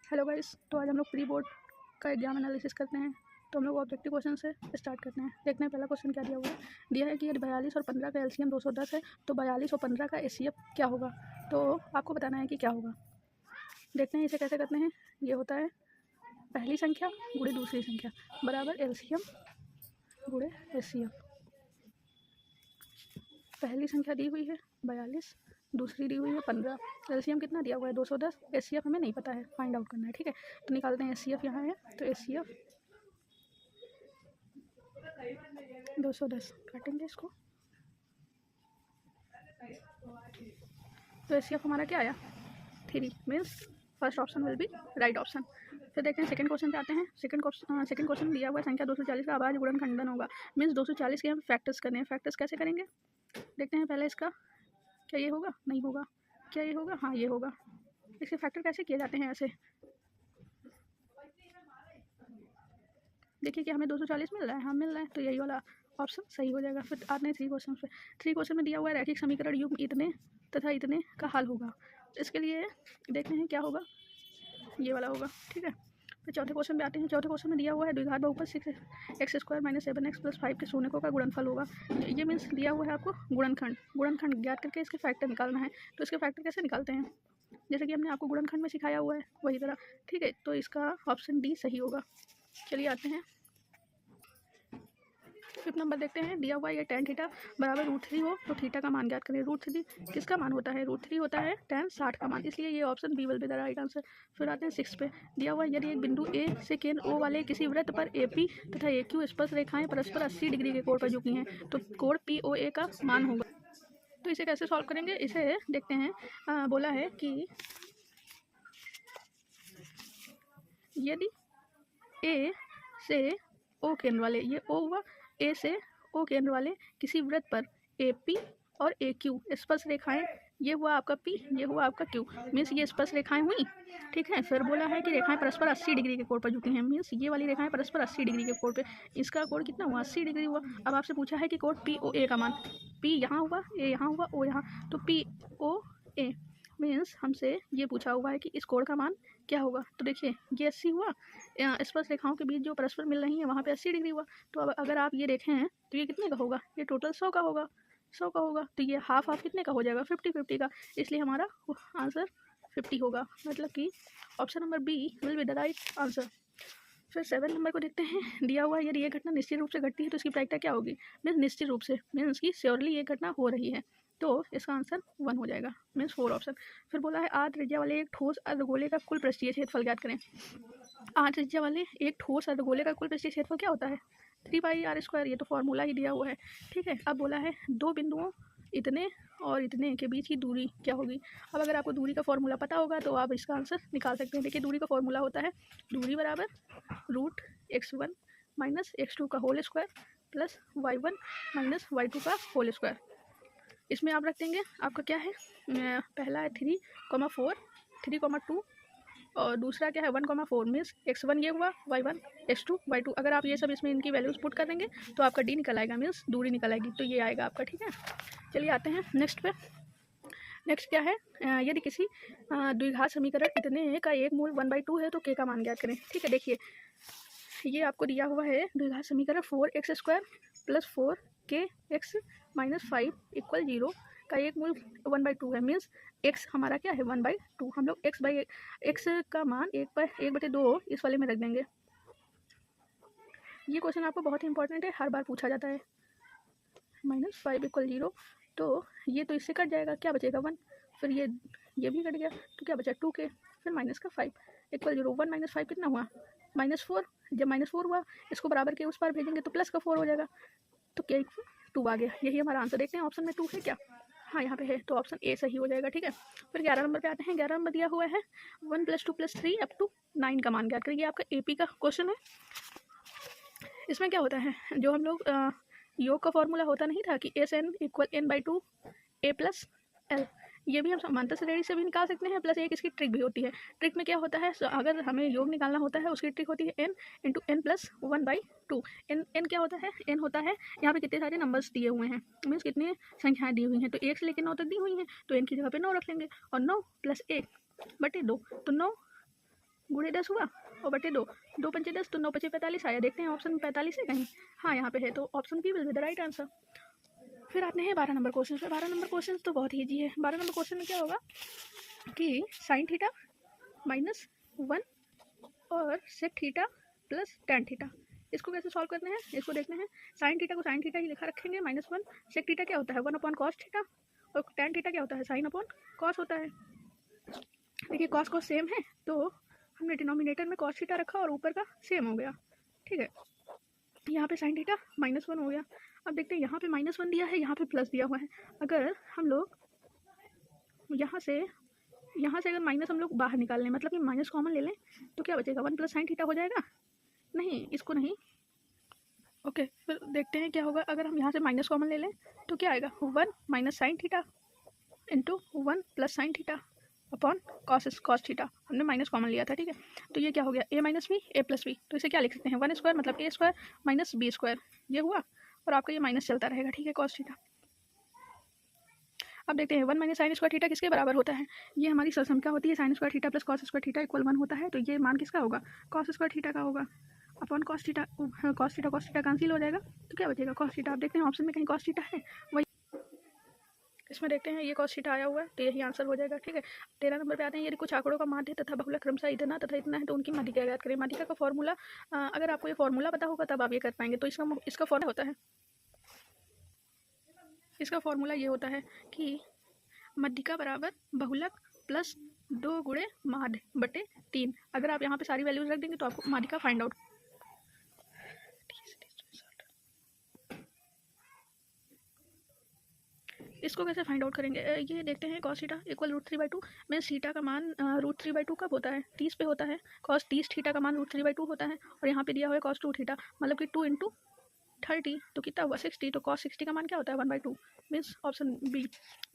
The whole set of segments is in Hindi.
हेलो गाइस, तो आज हम लोग प्री बोर्ड का एग्जाम एनालिसिस करते हैं। तो हम लोग ऑब्जेक्टिव क्वेश्चन से स्टार्ट करते हैं। देखते हैं पहला क्वेश्चन क्या दिया हुआ है। दिया है कि यदि 42 और 15 का एलसीएम 210 है तो 42 और 15 का एचसीएफ क्या होगा। तो आपको बताना है कि क्या होगा। देखते हैं इसे कैसे करते हैं। ये होता है पहली संख्या गुणे दूसरी संख्या बराबर एलसीएम गुणे एचसीएफ। पहली संख्या दी हुई है 42, दूसरी दी हुई है 15। एलसीएम कितना दिया हुआ है 210। एचसीएफ हमें नहीं पता है, फाइंड आउट करना है। ठीक है, तो निकालते हैं। एचसीएफ यहाँ है तो एचसीएफ 210 काटेंगे इसको। तो एचसीएफ हमारा क्या आया 3 means first option will be right option. फिर देखते हैं सेकंड क्वेश्चन पे आते हैं। सेकंड क्वेश्चन दिया हुआ है संख्या 240 का अभाज्य गुणनखंडन होगा। मीन्स 240 के हम फैक्टर्स करने हैं। फैक्टर्स कैसे करेंगे देखते हैं पहले इसका। क्या ये होगा? नहीं होगा। क्या ये होगा? हाँ ये होगा। इसके फैक्टर कैसे किए जाते हैं ऐसे। देखिए कि हमें 240 मिल रहा है। हाँ मिल रहा है, तो यही वाला ऑप्शन सही हो जाएगा। फिर आते हैं 3 क्वेश्चन पे। 3 क्वेश्चन में दिया हुआ है रैखिक समीकरण युग्म इतने तथा इतने का हल होगा। इसके लिए देखते हैं क्या होगा। ये वाला होगा। ठीक है, फिर चौथे क्वेश्चन पे आते हैं। चौथे क्वेश्चन में दिया हुआ है द्विघात बहुपद 6x² - 7x + 5 के शून्यकों का गुणनफल होगा। ये मीन्स दिया हुआ है आपको गुणनखंड ज्ञात करके इसके फैक्टर निकालना है। तो इसके फैक्टर कैसे निकालते हैं जैसे कि हमने आपको गुणनखंड में सिखाया हुआ है वही तरह। ठीक है, तो इसका ऑप्शन डी सही होगा। चलिए आते हैं 5th नंबर देखते हैं। दिया हुआ ये tan थीटा बराबर √3 हो तो थीटा का मान ज्ञात करें। √3 किसका मान होता है? √3 होता है tan 60 का मान, इसलिए ये option B will be the right answer. फिर आते हैं 6 पे। दिया हुआ यदि एक बिंदु ए से केंद्र O वाले किसी वृत्त पर AP तथा AQ स्पर्श रेखाएं परस्पर 80 डिग्री के कोण पर झुकी हैं तो कोण POA का मान होगा। तो इसे कैसे सॉल्व करेंगे इसे देखते हैं। बोला है कि यदि ए से O केंद्र वाले, ये O हुआ, ए से O केंद्र वाले किसी वृत्त पर AP और AQ स्पर्श रेखाएं, ये हुआ आपका P, ये हुआ आपका Q। मीन्स ये स्पर्श रेखाएं हुई। ठीक है, फिर बोला है कि रेखाएं परस्पर 80 डिग्री के कोण पर झुकी हैं। मीन्स ये वाली रेखाएं परस्पर 80 डिग्री के कोण पे, इसका कोण कितना हुआ 80 डिग्री हुआ। अब आपसे पूछा है कि कोण POA का मान। P यहाँ हुआ, A यहाँ हुआ, O यहाँ, तो POA मीन्स हमसे ये पूछा हुआ है कि इस कोण का मान क्या होगा। तो देखिए ये 80 हुआ, स्पर्श रेखाओं के बीच जो परस्पर मिल रही है वहाँ पे 80 डिग्री हुआ। तो अब अगर आप ये देखें तो ये कितने का होगा? ये टोटल 100 का होगा। 100 का होगा तो ये हाफ कितने का हो जाएगा? 50-50 का, इसलिए हमारा आंसर 50 होगा। मतलब कि option number B will be the right answer. फिर 7 नंबर को देखते हैं। दिया हुआ है यदि ये घटना निश्चित रूप से घटती है तो इसकी प्रायिकता क्या होगी। मीन्स निश्चित रूप से मीन्स की श्योरली ये घटना हो रही है, तो इसका आंसर 1 हो जाएगा। Means 4 option. फिर बोला है आठ त्रिज्या वाले एक ठोस अर्धगोले का कुल पृष्ठीय क्षेत्रफल ज्ञात करें। आठ त्रिज्या वाले एक ठोस अर्धगोले का कुल पृष्ठीय क्षेत्रफल क्या होता है? 3πr²। ये तो फॉर्मूला ही दिया हुआ है। ठीक है, अब बोला है दो बिंदुओं इतने और इतने के बीच की दूरी क्या होगी। अब अगर आपको दूरी का फॉर्मूला पता होगा तो आप इसका आंसर निकाल सकते हैं। देखिए दूरी का फॉर्मूला होता है दूरी बराबर √x1 - x2 का whole square plus y1 - y2 का होल स्क्वायर। इसमें आप रख देंगे आपका क्या है, पहला है 3,4, 3,2 और दूसरा क्या है 1,4। मीन्स x1 ये हुआ, y1 x2 y2। अगर आप ये सब इसमें इनकी वैल्यूज पुट कर देंगे तो आपका d निकल आएगा, मीन्स दूरी निकल आएगी। तो ये आएगा आपका। ठीक है, चलिए आते हैं नेक्स्ट पे। नेक्स्ट क्या है, यदि किसी द्विघात समीकरण इतने का एक मूल 1/2 है तो k का मान ज्ञात करें। ठीक है, देखिए ये आपको दिया हुआ है द्विघात समीकरण 4x² + 4kx - 5 = 0 का एक मूल 1/2 है। मीन्स x हमारा क्या है 1/2। हम लोग x का मान 1/2 इस वाले में रख देंगे। ये क्वेश्चन आपको बहुत ही इंपॉर्टेंट है, हर बार पूछा जाता है। -5 = 0, तो ये तो इससे कट जाएगा, क्या बचेगा 1। फिर ये भी कट गया तो क्या बचा 2k, फिर -5 = 0। 1 - 5 कितना हुआ -4। जब -4 हुआ इसको बराबर के उस पार भेजेंगे तो प्लस का 4 हो जाएगा, तो क्या 2 आ गया। यही हमारा आंसर। देखते हैं ऑप्शन में 2 है क्या। हाँ यहाँ पे है, तो ऑप्शन ए सही हो जाएगा। ठीक है, फिर 11 नंबर पे आते हैं। 11 नंबर दिया हुआ है 1 + 2 + 3 up to 9 का मान ज्ञात करिए। आपका AP का क्वेश्चन है। इसमें क्या होता है, जो हम लोग योग का फॉर्मूला होता नहीं था कि SN = n/2 A + L, ये भी हम समांतर श्रेणी से भी निकाल सकते हैं। प्लस एक इसकी ट्रिक भी होती है। ट्रिक में क्या होता है, अगर हमें योग निकालना होता है उसकी ट्रिक होती है n × n + 1/2। n क्या होता है, n होता है यहाँ पे कितने सारे नंबर्स दिए हुए हैं, मीन्स कितनी संख्याएं दी हुई हैं। तो 1 से लेकर 9 तक दी हुई हैं, तो n की जगह पे 9 रख लेंगे और 9 + 1/2, तो 9 × 9 10 हुआ और बटे 2, 2 पंचे 10 तो 9 पचे 45 आया। देखते हैं ऑप्शन में 45 है कहीं, हाँ यहाँ पे है, तो option B will be the right answer. फिर आते हैं 12 नंबर क्वेश्चन पे। 12 नंबर क्वेश्चन तो बहुत ईजी है। 12 नंबर क्वेश्चन में क्या होगा कि साइन थीटा -1 और sec theta plus tan theta, इसको कैसे सॉल्व करना है इसको देखते हैं। साइन थीटा को साइन थीटा ही लिखा रखेंगे -1, सेक थीटा क्या होता है 1 अपॉन कॉस थीटा, और टेन थीटा क्या होता है साइन अपॉन कॉस होता है। देखिए कॉस कॉस सेम है तो हमने डिनोमिनेटर में कॉस थीटा रखा और ऊपर का सेम हो गया, ठीक है। यहाँ पे साइन थीटा -1 हो गया। अब देखते हैं यहाँ पे -1 दिया है, यहाँ पे प्लस दिया हुआ है। अगर हम लोग यहाँ से अगर माइनस हम लोग बाहर निकाल लें, मतलब कि माइनस कॉमन ले लें, तो क्या बचेगा 1 प्लस साइन थीटा हो जाएगा। नहीं, इसको नहीं। ओके, फिर देखते हैं क्या होगा। अगर हम यहाँ से माइनस कॉमन ले लें तो क्या आएगा 1 minus sine theta into 1 plus sine theta upon cos theta. हमने माइनस कॉमन लिया था, ठीक है। तो ये क्या हो गया a minus B a plus B, तो इसे क्या लिख सकते हैं 1 स्क्वायर मतलब a square minus B square, ये हुआ। और आपका ये माइनस चलता रहेगा, ठीक है, कॉस थीटा। अब देखते हैं 1 माइनस साइन स्क्वायर थीटा किसके बराबर होता है। ये हमारी सरसंख्या होती है, sine square theta plus cos square theta equal 1 होता है। तो ये मान किसका होगा कॉस स्क्वायर थीटा का होगा upon cos theta. Cos theta cancel हो जाएगा तो क्या बचेगा कॉस थीटा। आप देखते हैं ऑप्शन में कहीं कॉस थीटा है, वही इसमें देखते हैं ये कॉस थीटा आया हुआ है, तो यही आंसर हो जाएगा, ठीक है। 13 नंबर पे आते हैं। यदि कुछ आंकड़ों का माध्य तथा बहुलक क्रमशः इतना तथा इतना है तो उनकी माध्यिका ज्ञात करें। माध्यिका का फॉर्मूला, अगर आपको ये फॉर्मूला पता होगा तब आप ये कर पाएंगे। तो इसका फॉर्मूला होता है, इसका फॉर्मूला ये होता है कि माध्यिका बराबर बहुलक प्लस 2 गुणे माध्य बटे 3। अगर आप यहाँ पे सारी वैल्यूज रख देंगे तो आपको माध्यिका फाइंड आउट। इसको कैसे फाइंड आउट करेंगे, ये देखते हैं cos थीटा इक्वल √3/2 में थीटा का मान √3/2 कब होता है 30 पे होता है। cos 30 थीटा का मान √3/2 होता है, और यहाँ पे दिया हुआ है cos 2 थीटा, मतलब कि 2 × 30 तो कितना हुआ 60। तो cos 60 का मान क्या होता है 1/2, means option B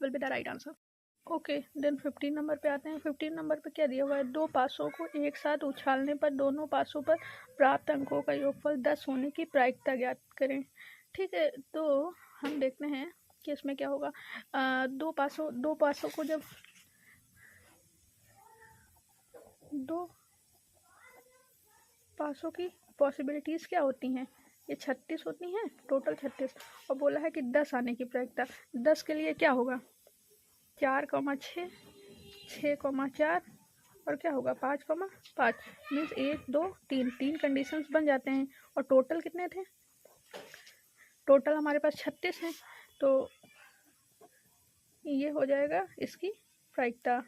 will be the right answer. Okay, then 15 number पे आते हैं। 15 नंबर पे क्या दिया हुआ है, दो पासों को एक साथ उछालने पर दोनों पासों पर प्राप्त अंकों का योगफल 10 होने की प्रायिकता ज्ञात करें, ठीक है। तो हम देखते हैं कि इसमें क्या होगा। दो पासों को जब दो पासों की पॉसिबिलिटीज़ क्या होती हैं, ये 36 होती हैं, टोटल 36, और बोला है कि 10 आने की प्रायिकता। 10 के लिए क्या होगा 4,6, 6,4 और क्या होगा 5,5, मीन्स 1 2 3 कंडीशंस बन जाते हैं। और टोटल कितने थे, टोटल हमारे पास 36 हैं, तो ये हो जाएगा इसकी प्रायिकता।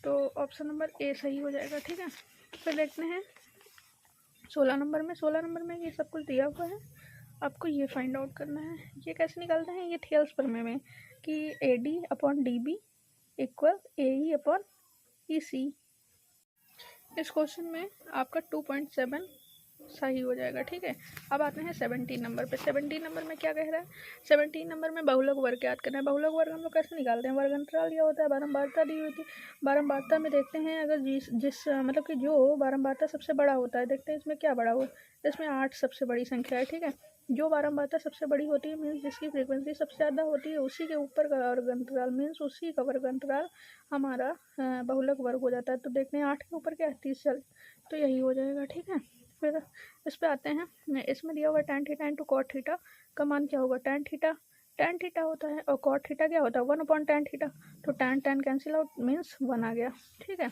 तो ऑप्शन नंबर ए सही हो जाएगा, ठीक है। फिर देखते हैं 16 नंबर में। 16 नंबर में ये सब कुछ दिया हुआ है, आपको ये फाइंड आउट करना है। ये कैसे निकालते हैं, ये थेल्स प्रमेय में कि AD/DB इक्वल AE/EC। इस क्वेश्चन में आपका 2.7 सही हो जाएगा, ठीक है। अब आते हैं 17 नंबर पे। 17 नंबर में क्या कह रहा है, 17 नंबर में बहुलक वर्ग याद करना है। बहुलक वर्ग हम लोग कैसे निकालते हैं, वर्ग अंतराल यह होता है, बारंबारता दी हुई थी। बारंबारता में देखते हैं अगर जिस मतलब कि जो बारंबारता सबसे बड़ा होता है, देखते हैं इसमें क्या बड़ा हो, इसमें 8 सबसे बड़ी संख्या है, ठीक है। जो बारंबारता सबसे बड़ी होती है मीन्स जिसकी फ्रीक्वेंसी सबसे ज़्यादा होती है, उसी के ऊपर का वर्ग अंतराल मीन्स उसी का वर्ग अंतराल हमारा बहुलक वर्ग हो जाता है। तो देखते हैं 8 के ऊपर क्या है 30, तो यही हो जाएगा, ठीक है। फिर इस पे आते हैं। इसमें दिया हुआ tan theta into cot theta का मान क्या होगा, tan थीटा होता है और कॉट थीटा क्या होता है 1/tan थीटा, तो tan कैंसिल आउट मीन्स 1 आ गया, ठीक है।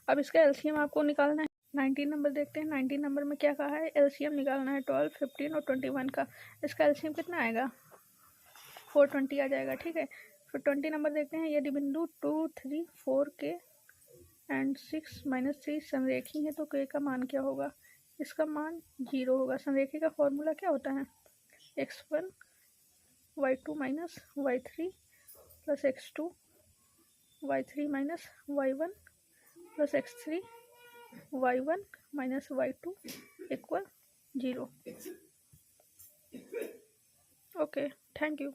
अब इसका एलसीएम आपको निकालना है। 19 नंबर देखते हैं। 19 नंबर में क्या कहा है, एलसीएम निकालना है 12, 15 और 21 का। इसका एलसीएम कितना आएगा 420 आ जाएगा, ठीक है। फिर 20 नंबर देखते हैं। यदि बिंदु 2 3 4 के एंड 6 - 3 संरेखी है तो के का मान क्या होगा, इसका मान 0 होगा। संरेखी का फॉर्मूला क्या होता है, x1 y2 minus y3 plus x2 y3 minus y1 plus x3 y1 minus y2 equal 0। Okay, thank you.